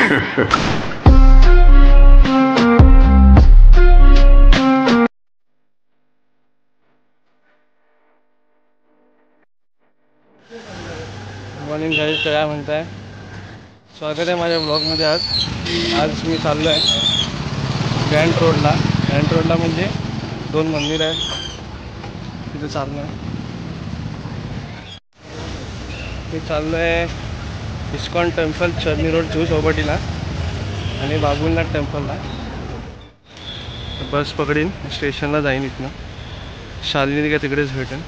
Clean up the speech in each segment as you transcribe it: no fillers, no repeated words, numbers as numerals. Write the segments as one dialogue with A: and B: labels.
A: Morning guys, काय म्हणताय? स्वागत आहे माझ्या ब्लॉगमध्ये. आज मी चाललो आहे ग्रँड रोडला. ग्रँड रोडला म्हणजे 2 मंदिर आहे, तिथे चाललो आहे. मी चाललो आहे इस्कॉन टेम्पल, चर्नी रोड, जुहू चौपाटीला आणि बाबुलनाथ टेम्पलला. बस पकडीन, स्टेशनला जाईन. इथनं शालिनी का तिकडेच भेटेल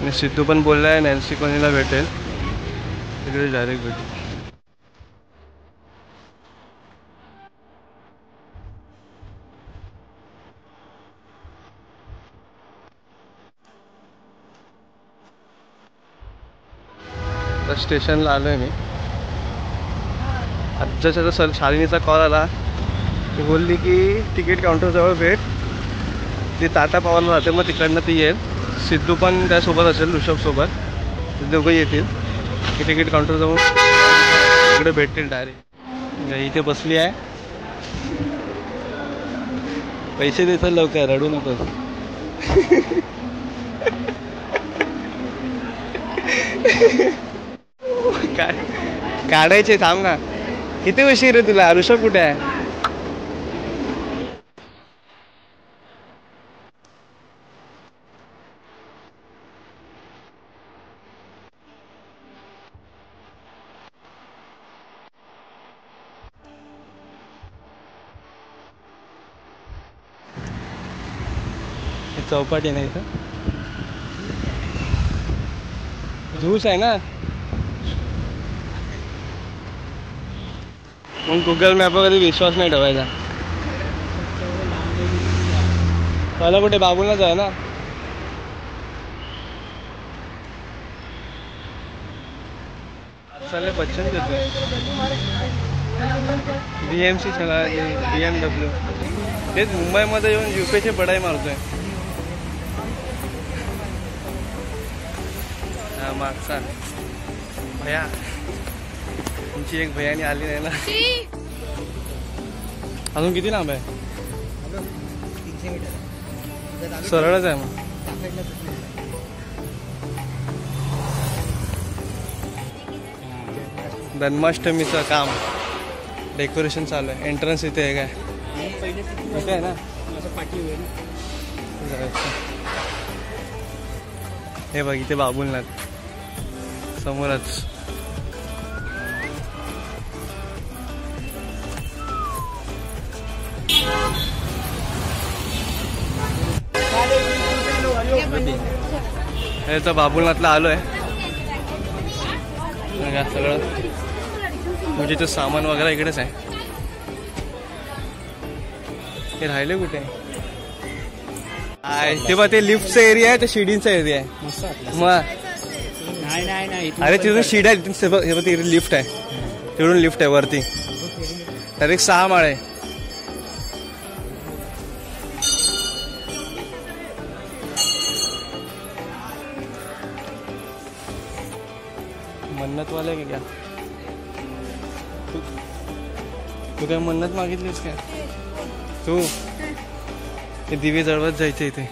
A: आणि सिद्धू पण बोलला आहे नॅन्सी कॉलनीला भेटेल, तिकडे डायरेक्ट भेटेल. तर स्टेशनला आलो आहे मी. आजच्या तर शालिनीचा कॉल आला, ती बोलली की तिकीट काउंटरजवळ भेट, ती टाटा पॉवरला राहते, मग तिकडनं ती येईल. सिद्धू पण त्यासोबत असेल, ऋषभसोबत. ते दोघं येतील की तिकीट काउंटर जाऊन तिकडे भेटतील डायरेक्ट. इथे बसली आहे, पैसे देतात लवकर, रडू नको. काय काढायचे, थांब ना. किती उशीर आहे तुला? ऋषभ कुठे आहे? चौपाटी नाही इथं, जुहूच आहे ना. मग गुगल मॅपवर कधी विश्वास नाही ठेवायचा. मला कुठे बाबूलाच आहे ना. चले बच्चन देतो. BMC चला, BMW. तेच मुंबईमध्ये येऊन UPची पढाई मारतोय. हा मागचा भैया, तुमची एक भैयानी आली नाही ना. अजून किती लांब आहे?
B: 300 मीटर.
A: सरळच आहे मग. जन्माष्टमीचं काम, डेकोरेशन चालू आहे. एंट्रन्स इथे आहे काय? इथे आहे ना. हे बघ, इथे बाबुलनाथ समोरच. हे तर बाबुलनाथला आलोय. सगळं म्हणजे ते सामान वगैरे इकडेच आहे. हे राहिले कुठे? ते बघ, ते लिफ्टचा एरिया आहे, ते शिडींचा एरिया आहे. मग अरे तिथून शिडी आहे, तिथून हे बघ, तिकडे लिफ्ट आहे. तिकडून लिफ्ट आहे वरती, डायरेक्ट 6 माळे. मन्नत वाला आहे क्या? तू काय मन्नत मागितलीस काय? तू ते दिवे जळवत जायचे इथे.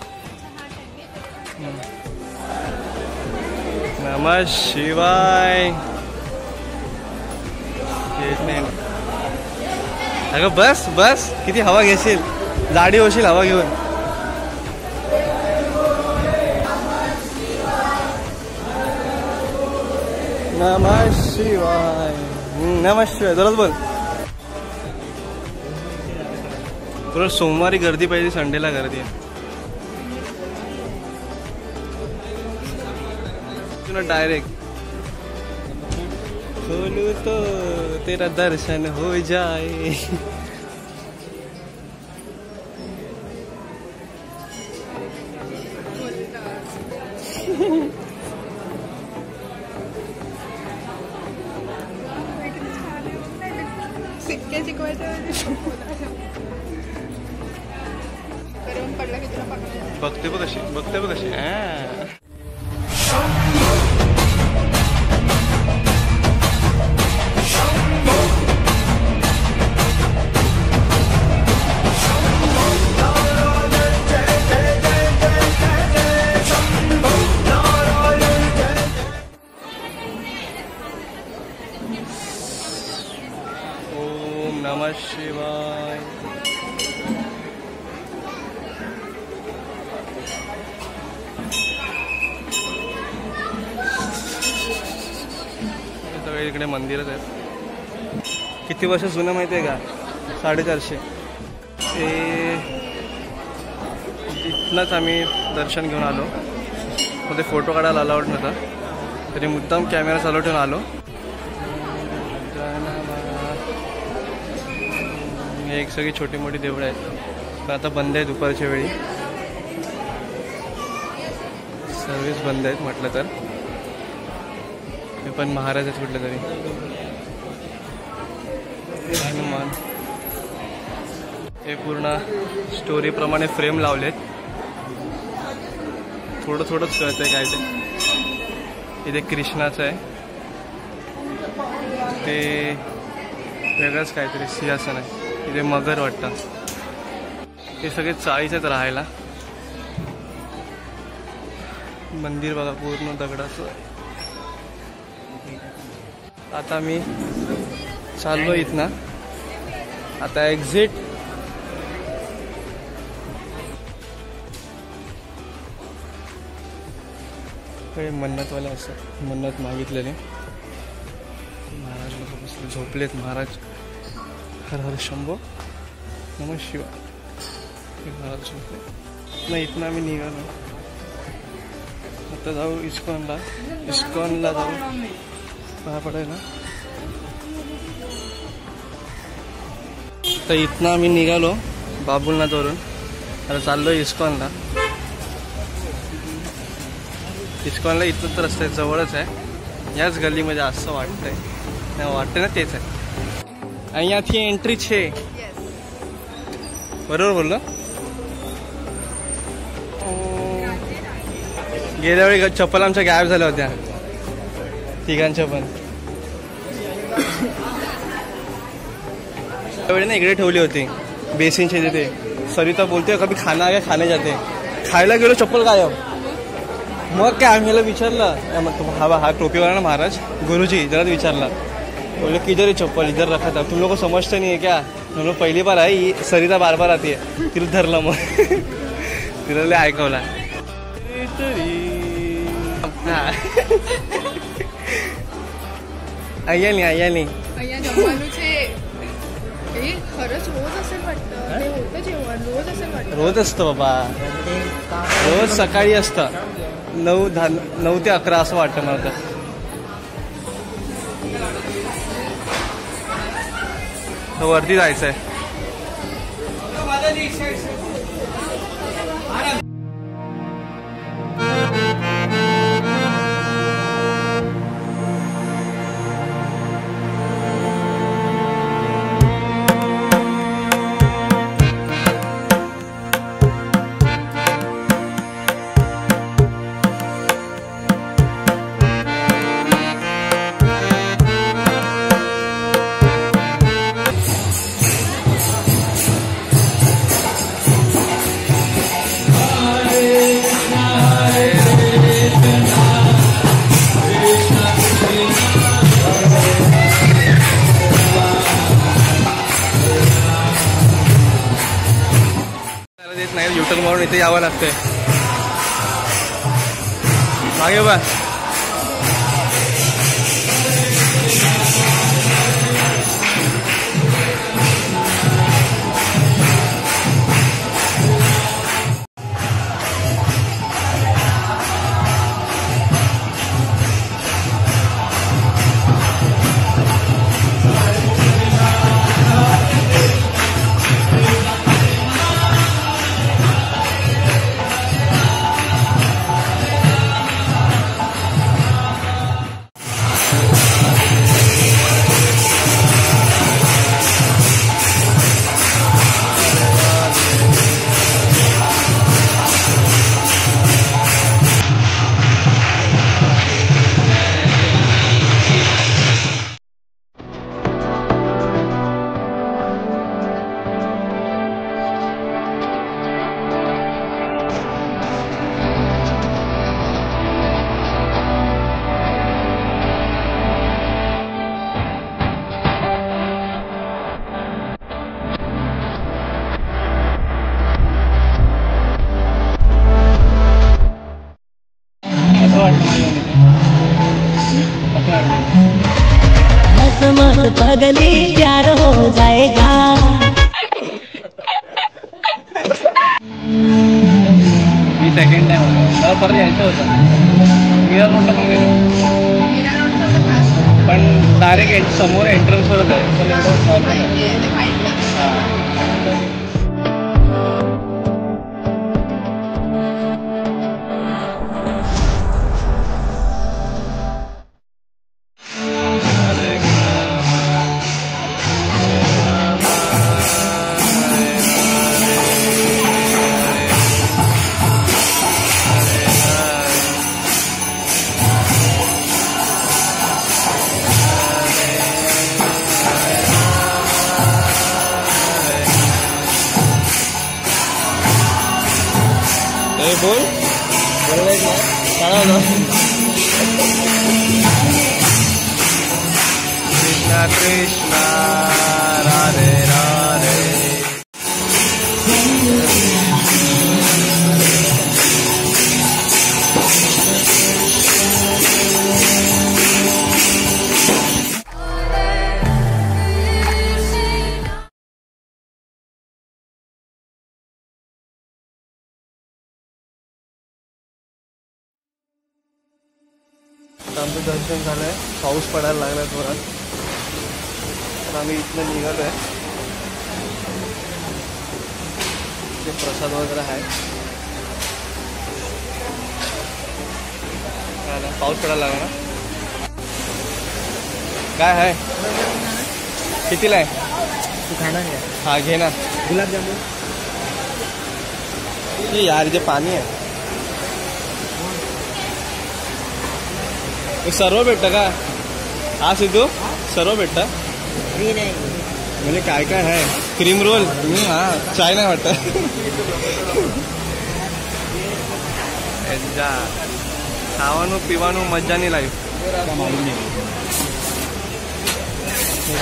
A: नमः शिवाय. येत नाही. अगं बस बस, किती हवा घेशील, जाडी होशील हवा घेऊन. नमः शिवाय. नमः शिवाय जराच बोल. तुला सोमवारी गर्दी पाहिजे, संडेला गर्दी आहे. तुला डायरेक्ट खोलू तो तेरा दर्शन हो जाए. बघते बघ कशी, बघते बघ कशी. नमः शिवाय. सगळे इकडे मंदिरच आहेत. किती वर्ष जुनं माहिती आहे का? 450. ते इथनंच आम्ही दर्शन घेऊन आलो. मध्ये फोटो काढायला अलाउड नव्हता, तरी मुद्दाम कॅमेरा चालू ठेवून आलो. हे एक सगळी छोटी मोठी देवळं आहेत, पण आता बंद आहे दुपारच्या वेळी. सर्विस बंद आहेत म्हटलं तर. हे पण महाराज आहेत कुठलं तरी. हनुमान हे पूर्ण स्टोरीप्रमाणे फ्रेम लावलेत. थोडं थोडंच कळतंय काय ते. इथे कृष्णाचं आहे, ते वेगळंच काहीतरी सिंहासन आहे. इथे मगर वाटतं. हे सगळे चाळीच आहेत राहायला. मंदिर बघा पूर्ण दगडाचं. आता मी चाललो इथनं. आता एक्झिट काही मन्नतवाले असतात, मन्नत मागितलेले. महाराज लोक बसले झोपलेत. महाराज हर हर शंभो नमः शिवाय. महाराज झोपले. नाही इथनं आम्ही निघालो. आता जाऊ इस्कॉनला. इस्कॉनला जाऊ पाया पडायला. तर इथनं आम्ही निघालो बाबुलनाथवरून. आता चाललो इस्कॉनला. इस्कॉनला इथं तर रस्ता जवळच आहे, याच गल्लीमध्ये असं वाटतंय. नाही वाटतं ना, तेच आहे. અહીંયાથી एंट्री છે. बरोबर बोललो. गेल्या वेळी चप्पल आमच्या गायब झाल्या होत्या तिघांच्या पण. त्यावेळी ना इकडे ठेवली होती बेसिनच्या तिथे. सरिता बोलते कभी खाना आ गया खाने जाते. खायला गेलो चप्पल गायब. मग काय आम्ही विचारलं, हा टोपीवाला ना महाराज गुरुजी जरा विचारला. बोले किधर है चप्पल, इधर रखा था. तुम लोग को समझते नहीं है क्या? हम लोग पहिली बार आहे. सरिता बार बार आती है. तिला धरलं मग. तिला लय ऐकवला. અહીંયા નહીં
C: અહીંયા જમવાનું છે. એ ખરંच રોજ અसेल वाटतं. ते होतं जेवण रोज असेल वाटतं.
A: रोज असतं बाबा. रोज सकाळी असतं 9 ते 11 असं वाटतं मला तर. वरती जायचं आहे. नाही युटर्न मारून इथे यावं लागतंय. मागे बा.
D: पगली प्यार हो जाएगा।
A: मी सेकंड टाइम मला परत यायचं होतं मीरा रोडला पण गेलो पण डायरेक्ट समोर एंट्रन्सवरच आहे पण एवढं प्रॉब्लेम आहे. बोल कृष्णा कृष्णा राधे राधे. आमचं दर्शन झालं आहे. पाऊस पडायला लागला थोडा तर आम्ही इथनं निघालो आहे. ते प्रसाद वगैरे आहे. काय ना पाऊस पडायला लागला ना. काय आहे कितीला आहे
B: तू खाणार का?
A: हा घे ना.
B: गुलाबजामुन
A: यार जे पाणी आहे सर्व भेटतं का हा सिद्धू सर्व भेटतं
B: मी नाही
A: म्हणजे काय काय आहे क्रीम रोल हा चाय नाही वाटतं खावानू पिवानू मज्जा नाही लाईफ.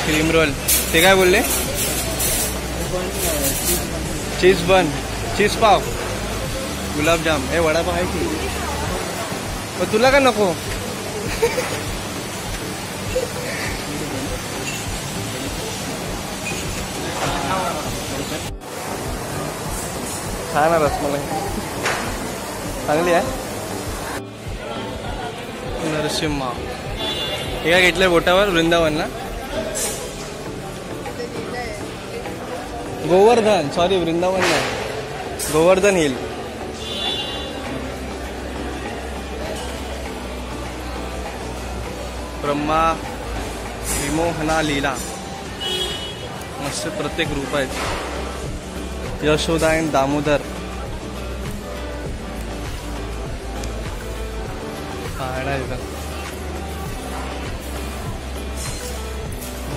A: क्रीम रोल ते काय बोलले चीज बन चीज पाव गुलाबजाम हे वडापाव आहे की पण तुला का नको खा ना रसमलाई चांगली आहे. नरसिम्हा हे काय घेतलंय बोटावर वृंदावनला गोवर्धन सॉरी वृंदावन नाही गोवर्धन हिल. ब्रह्मा विमोहना लीला मस्त प्रत्येक रूप आहेत. यशोदा आणि दामोदर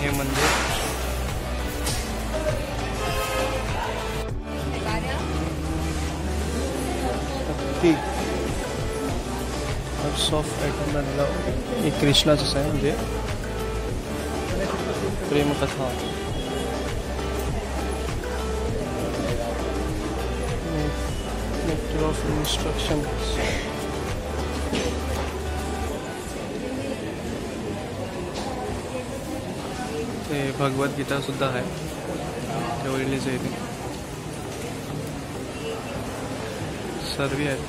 A: हे मंदिर सॉफ्ट आयटम हे कृष्णाचंच आहे म्हणजे प्रेमकथा. नेक्टर ऑफ इन्स्ट्रक्शन ते भगवद्गीता सुद्धा आहे जवळलीच आहे ती सर्व आहेत.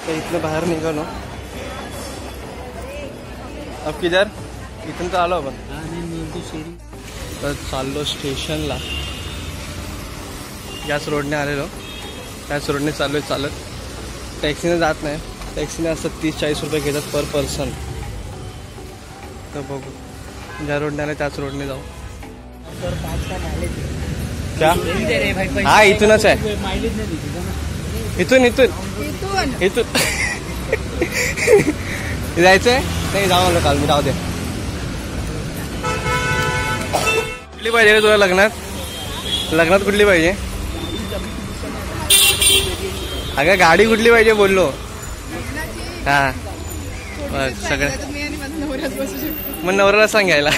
A: तर इथनं बाहेर निघालो अब किधर इथून तर आलो आपण तर चाललो स्टेशनला. याच रोडने आलेलो त्याच रोडने चालू आहे चालत. टॅक्सीने जात नाही टॅक्सीने असं 30-40 रुपये घेतात पर पर्सन. तर बघू ज्या रोडने आले त्याच रोडने जाऊ. क्या हा इथूनच आहे इथून इथून इथून जायचंय नाही जाऊ आलो काल मी जाऊ दे. कुठली पाहिजे रे तुला लग्नात कुठली पाहिजे अगं गाडी कुठली पाहिजे बोललो. हा सगळं मग नवऱ्याला सांग घ्यायला.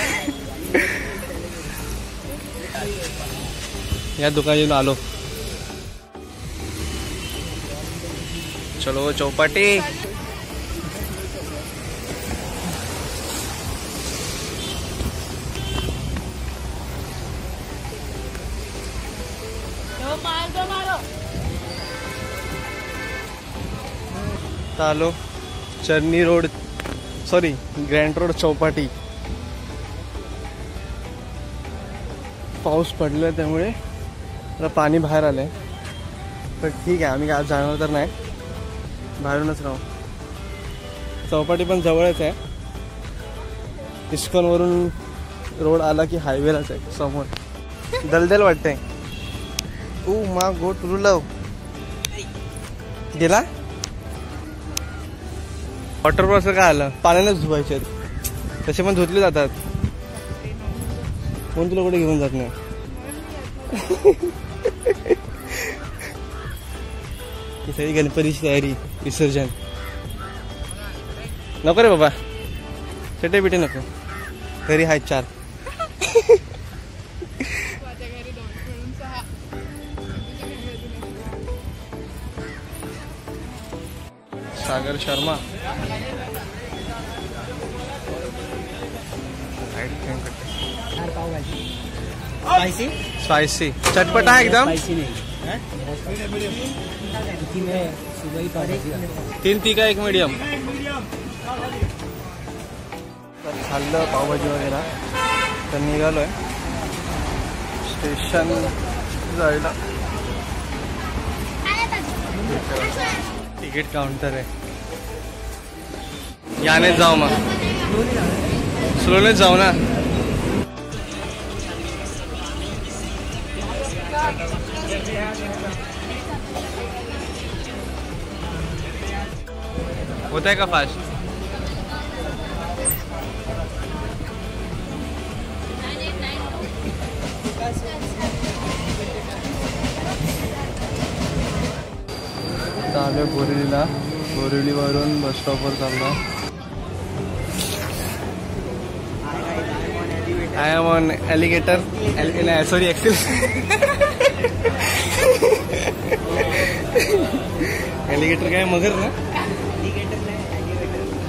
A: या दुकानातून आलो. चलो चौपाटी. आता आलो Charni Road sorry Grant Road Chowpatty. पाऊस पडला त्यामुळे आता पाणी बाहेर आलंय, पण ठीक आहे आम्ही आज जाणार तर नाही, बाहेरूनच राहू. चौपाटी पण जवळच आहे, इस्कॉनवरून रोड आला की हायवेलाच आहे समोर. दलदल वाटतंय. ओ मा गो टू लव गेला. वॉटर असं काय आलं, पाण्यानेच धुवायचे आहेत, तसे पण धुतले जातात. कोण तुला कुठे घेऊन जात नाही. ही सगळी गणपतीची तयारी, विसर्जन. नको रे बाबा, चटे बिटे नको, घरी आहेत 4.
C: माझ्या घरी 2 मिळून 6.
A: सागर शर्मा.
B: चार पाव भाजी. स्पाइसी
A: स्पायसी चटपटा आहे एकदम.
B: स्पाइसी नहीं. क्योंकि मैं सुबह ही पाव भाजी खाता हूं.
A: 3 तिखा 1 मीडियम. खाल्लं पावभाजी वगैरे तर निघालोय स्टेशन जायला. तिकीट काउंटर आहे, यानेच जाऊ मग. स्लोनेच जाऊ ना. होत आहे का फास्ट. आलो बोरिवलीला, बोरिवलीवरून बस स्टॉपवर चाललो. I am on alligator. Sorry एक्सिल एलिगेटर काय मगर ना.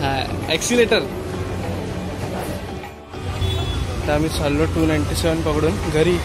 A: हा एक्सिलेटर. तर आम्ही चाललो 297 पकडून घरी.